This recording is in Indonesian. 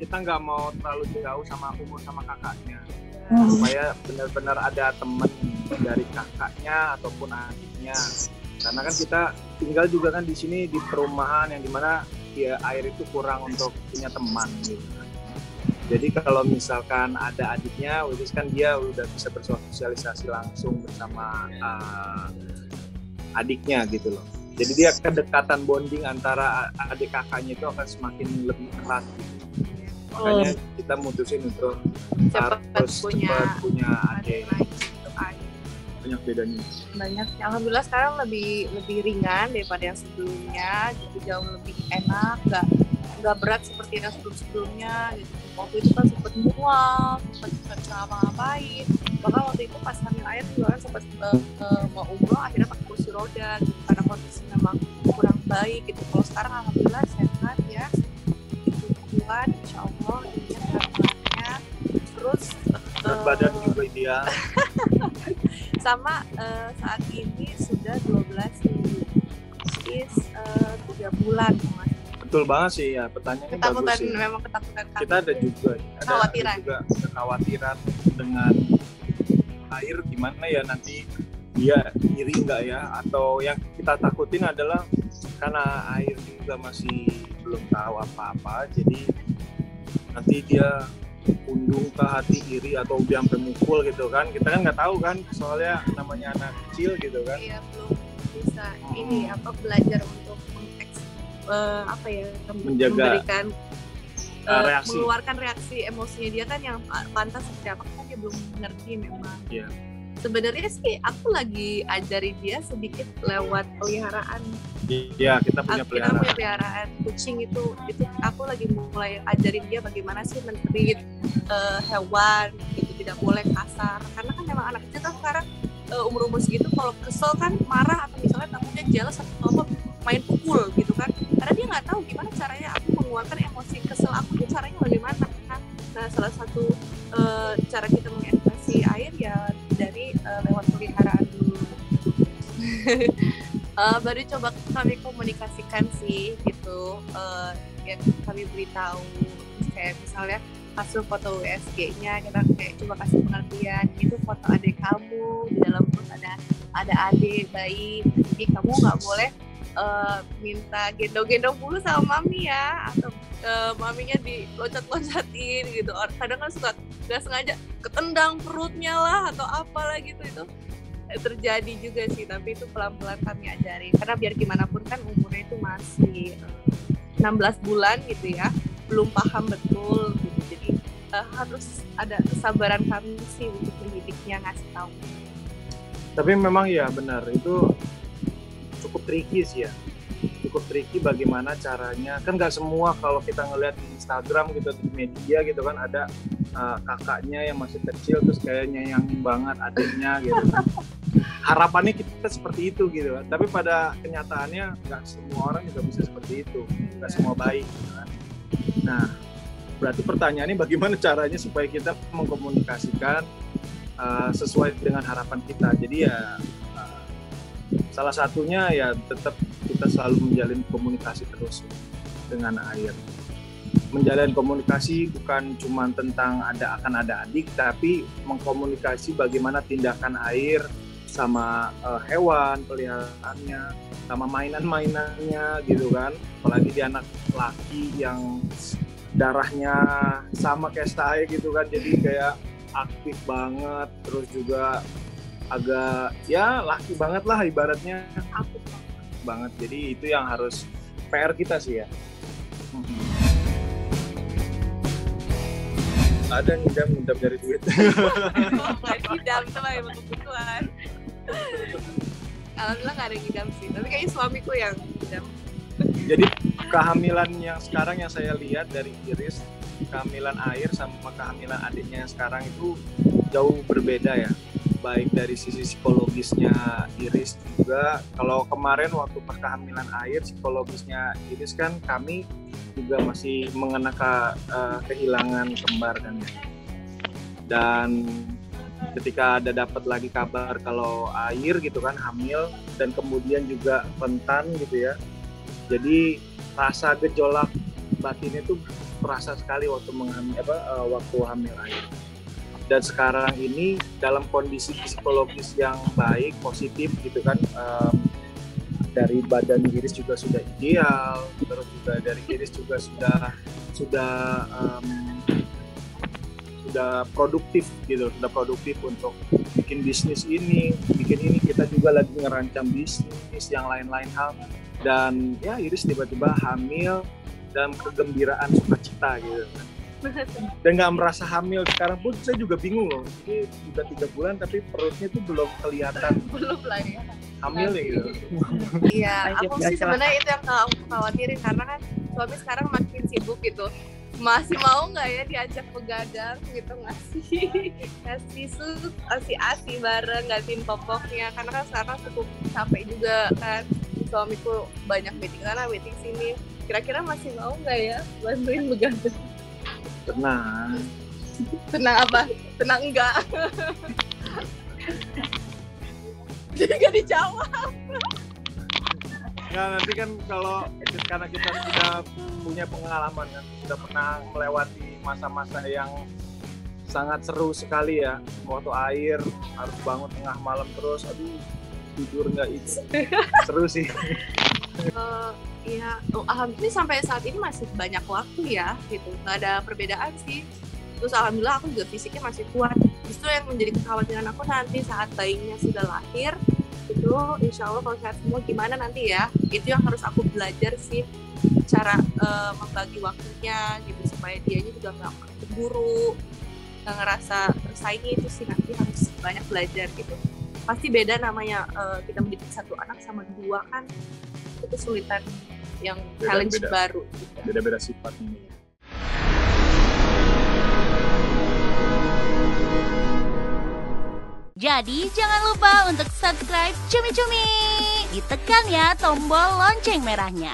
kita nggak mau terlalu jauh sama umur sama kakaknya, supaya benar-benar ada teman dari kakaknya ataupun adiknya, karena kan kita tinggal juga kan di sini di perumahan yang dimana ya air itu kurang untuk punya teman gitu. Jadi kalau misalkan ada adiknya, which is kan dia udah bisa bersosialisasi langsung bersama adiknya gitu loh. Jadi dia kedekatan bonding antara adik kakaknya itu akan semakin lebih erat gitu. Makanya kita mutusin untuk harus cepat punya adik. Banyak bedanya. Banyak. Alhamdulillah sekarang lebih ringan daripada yang sebelumnya, gitu, jauh lebih enak, nggak berat seperti yang sebelumnya gitu. Waktu itu kan sempat mual, sempat ngapa-ngapain. Bahkan waktu itu pas hamil air juga kan sempat mau umroh akhirnya pakai kursi roda gitu, karena kondisi memang kurang baik gitu. Kalau sekarang alhamdulillah sehat ya, gitu, kuat, insya Allah ini beratnya. Terus berat badan juga ideal. Sama saat ini sudah 12 minggu, is 3 bulan. Betul banget sih ya, pertanyaannya bagus sih. Memang ketakutan. Kita ada juga kekhawatiran dengan air, gimana ya nanti dia iri nggak ya, atau yang kita takutin adalah karena air juga masih belum tahu apa-apa, jadi nanti dia undung ke hati iri atau dia sampai mukul gitu kan, kita kan nggak tahu kan, soalnya namanya anak kecil gitu kan. Iya, belum bisa belajar untuk memberikan reaksi, mengeluarkan reaksi emosinya dia kan yang pantas seperti apa kan dia belum mengerti memang. Iya. Sebenarnya sih aku lagi ajarin dia sedikit lewat peliharaan. Iya, kita punya peliharaan kucing itu aku lagi mulai ajarin dia bagaimana sih men-treat hewan gitu, tidak boleh kasar, karena kan memang anak kecil kan sekarang umur segitu kalau kesel kan marah atau misalnya takutnya jealous atau apa main pukul gitu kan, karena dia nggak tahu gimana caranya aku mengeluarkan emosi kesel aku tuh caranya bagaimana kan. Nah, salah satu cara kita mengedukasi air ya dari lewat peliharaan dulu. Baru coba kami komunikasikan sih gitu, yang kami beritahu kayak misalnya kasih foto USG-nya, kita kayak coba kasih pengertian itu foto adik kamu, di dalam foto ada adik bayi, jadi kamu nggak boleh minta gendong-gendong mulu sama mami ya, atau maminya diloncat-loncatin gitu. Kadang kan suka nggak sengaja ketendang perutnya lah atau apalah gitu, itu terjadi juga sih, tapi itu pelan-pelan kami ajari, karena biar gimana pun kan umurnya itu masih 16 bulan gitu ya, belum paham betul gitu, jadi harus ada kesabaran kami sih untuk mendidiknya, ngasih tahu. Tapi memang ya benar, itu cukup tricky sih ya, cukup tricky bagaimana caranya, kan nggak semua kalau kita ngeliat di Instagram gitu, di media gitu kan, ada kakaknya yang masih kecil terus kayak nyayangin banget adiknya gitu kan. Harapannya kita seperti itu gitu kan, tapi pada kenyataannya nggak semua orang juga bisa seperti itu, nggak semua baik gitu kan. Nah, berarti pertanyaannya bagaimana caranya supaya kita mengkomunikasikan sesuai dengan harapan kita. Jadi ya salah satunya ya tetap kita selalu menjalin komunikasi terus dengan air. Menjalin komunikasi bukan cuma tentang akan ada adik, tapi mengkomunikasi bagaimana tindakan air sama hewan peliharaannya, sama mainan-mainannya gitu kan. Apalagi dia anak laki yang darahnya sama kayak saya gitu kan, jadi kayak aktif banget, terus juga agak ya laki banget lah ibaratnya, aktif banget. Jadi itu yang harus PR kita sih ya. Ada ngidam dari duit. Ngidam itu lah emang kebutuhan. Alhamdulillah nggak ada ngidam sih, tapi kayaknya suamiku yang ngidam. Jadi kehamilan yang sekarang yang saya lihat dari Iris, kehamilan air sama kehamilan adiknya yang sekarang itu jauh berbeda ya, baik dari sisi psikologisnya Iris juga. Kalau kemarin waktu pas kehamilan air, psikologisnya Iris kan kami juga masih mengenang kehilangan kembar kan ya. Dan ketika ada dapat lagi kabar kalau air gitu kan hamil dan kemudian juga rentan gitu ya, jadi rasa gejolak batin itu terasa sekali waktu waktu hamil Air. Dan sekarang ini dalam kondisi psikologis yang baik, positif gitu kan, dari badan Iris juga sudah ideal, terus juga dari Iris juga sudah produktif gitu, sudah produktif untuk bikin bisnis ini, kita juga lagi ngerancang bisnis yang lain-lain hal. Dan ya Iris tiba-tiba hamil dalam kegembiraan sukacita gitu kan. Dan nggak merasa hamil. Sekarang pun saya juga bingung loh, ini udah 3 bulan tapi perutnya tuh belum kelihatan belum lah ya hamil ya gitu. Iya, aku sih sebenarnya itu yang aku khawatirin, karena kan suami sekarang makin sibuk gitu. Masih mau nggak ya diajak begadang gitu, ngasih asi bareng, gantiin popoknya, karena kan sekarang cukup capek juga kan. Suamiku banyak meeting sana meeting sini, kira-kira masih mau nggak ya bantuin begadang? Tenang apa? Tenang enggak? Jadi gak dijawab. Nggak, nanti kan karena kita sudah punya pengalaman kan, sudah pernah melewati masa-masa yang sangat seru sekali ya. Waktu Air harus bangun tengah malam terus, aduh tidur nggak itu. Seru sih. Ya, alhamdulillah sampai saat ini masih banyak waktu ya, gitu. Nggak ada perbedaan sih. Terus alhamdulillah aku juga fisiknya masih kuat. Justru yang menjadi kekhawatiran aku nanti saat bayinya sudah lahir, itu insya Allah kalau sehat semua gimana nanti ya. Itu yang harus aku belajar sih, cara membagi waktunya gitu, supaya dianya juga nggak keburu, nggak ngerasa tersaingi. Itu sih nanti harus banyak belajar gitu. Pasti beda namanya kita mendidik 1 anak sama 2 kan, itu kesulitan yang challenge baru gitu. Beda-beda sifatnya. Jadi jangan lupa untuk subscribe Cumi Cumi. Ditekan ya tombol lonceng merahnya.